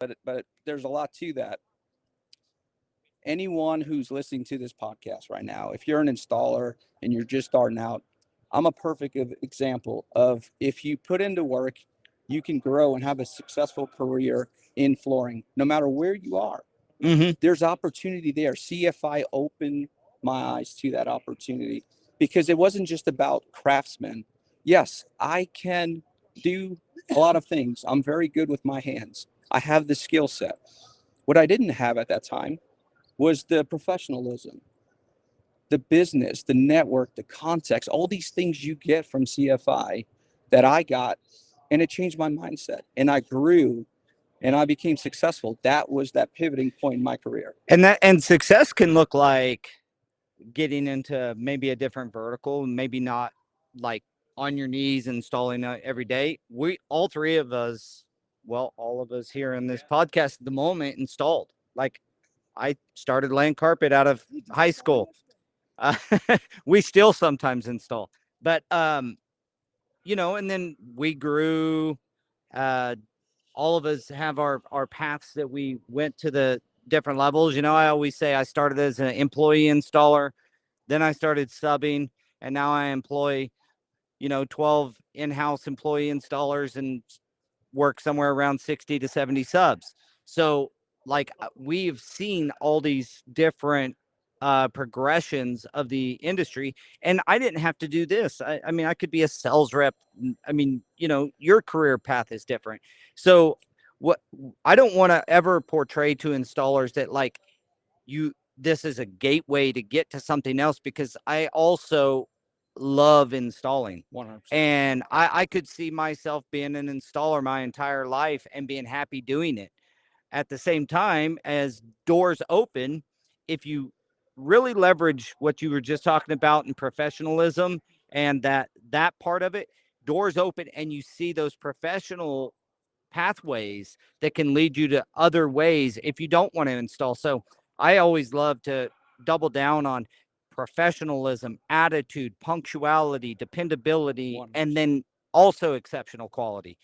but there's a lot to that. Anyone who's listening to this podcast right now, if you're an installer and you're just starting out, I'm a perfect example of if you put into work, you can grow and have a successful career in flooring, no matter where you are. Mm-hmm. There's opportunity there. CFI opened my eyes to that opportunity because it wasn't just about craftsmen. Yes, I can do a lot of things. I'm very good with my hands. I have the skill set. What I didn't have at that time was the professionalism, the business, the network, the context, all these things you get from CFI that I got. And it changed my mindset. And I grew and I became successful. That was that pivoting point in my career. And success can look like getting into maybe a different vertical, maybe not like on your knees installing every day. We all three of us, well, all of us here in this podcast at the moment installed. Like I started laying carpet out of high school. Uh, we still sometimes install, but and then we grew. Uh, all of us have our paths that we went to the different levels. I always say I started as an employee installer, then I started subbing, and now I employ 12 in-house employee installers and work somewhere around 60 to 70 subs. So like we've seen all these different progressions of the industry, and I didn't have to do this. I mean, I could be a sales rep. I mean, your career path is different. So what I don't want to ever portray to installers that like this is a gateway to get to something else, because I also love installing. 100%. And I could see myself being an installer my entire life and being happy doing it. At the same time, as doors open, if you really leverage what you were just talking about in professionalism and that part of it, doors open and you see those professional pathways that can lead you to other ways if you don't want to install. So I always love to double down on professionalism, attitude, punctuality, dependability, 100%. and then also exceptional quality.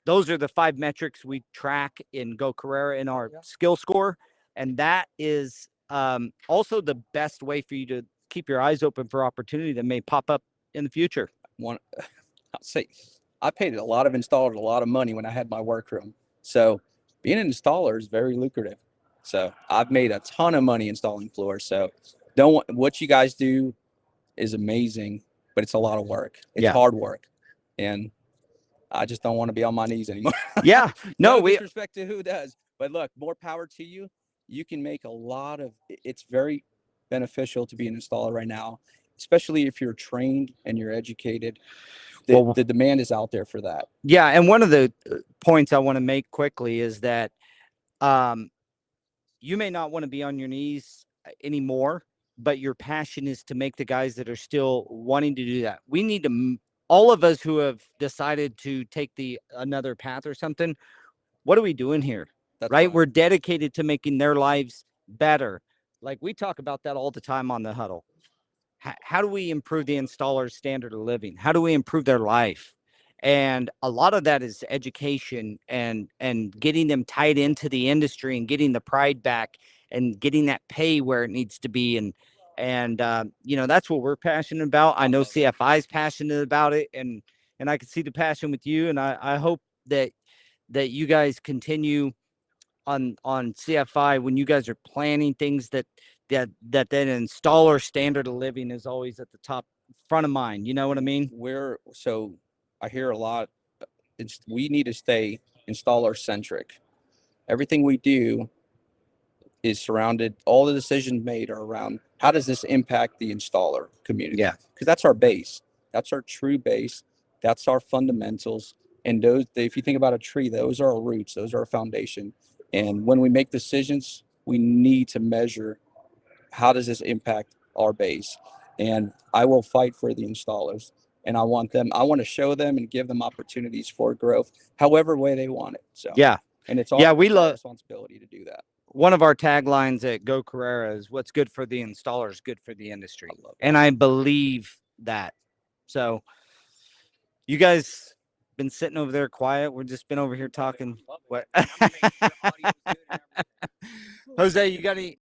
Those are the 5 metrics we track in Go Carrera in our skill score. And that is also the best way for you to keep your eyes open for opportunity that may pop up in the future. I'll say I paid a lot of installers a lot of money when I had my workroom. So being an installer is very lucrative. So I've made a ton of money installing floors. So what you guys do is amazing, but it's a lot of work. It's hard work. And I just don't want to be on my knees anymore. Yeah. No disrespect to who does. But look, more power to you. You can make it's very beneficial to be an installer right now, especially if you're trained and you're educated. The demand is out there for that. Yeah. And one of the points I want to make quickly is that you may not want to be on your knees anymore, but your passion is to make the guys that are still wanting to do that. We need to, all of us who have decided to take another path or something, what are we doing here? That's right? We're dedicated to making their lives better. Like we talk about that all the time on the huddle. How do we improve the installer's standard of living? How do we improve their life? And a lot of that is education and getting them tied into the industry and getting the pride back and getting that pay where it needs to be. And that's what we're passionate about. I know CFI is passionate about it, and I can see the passion with you. And I hope that you guys continue on CFI when you guys are planning things that installer standard of living is always at the top front of mind. You know what I mean? I hear a lot. We need to stay installer centric. Everything we do is surrounded. All the decisions made are around how does this impact the installer community? Yeah, because that's our base. That's our true base. That's our fundamentals. And if you think about a tree, those are our roots. Those are our foundation. And when we make decisions, we need to measure how does this impact our base. And I will fight for the installers. And I want to show them and give them opportunities for growth, however way they want it. So yeah, and it's our responsibility to do that. One of our taglines at Go Carrera is "What's good for the installer is good for the industry," and I believe that. So, you guys been sitting over there quiet. We've just been over here talking. What? Jose, you got any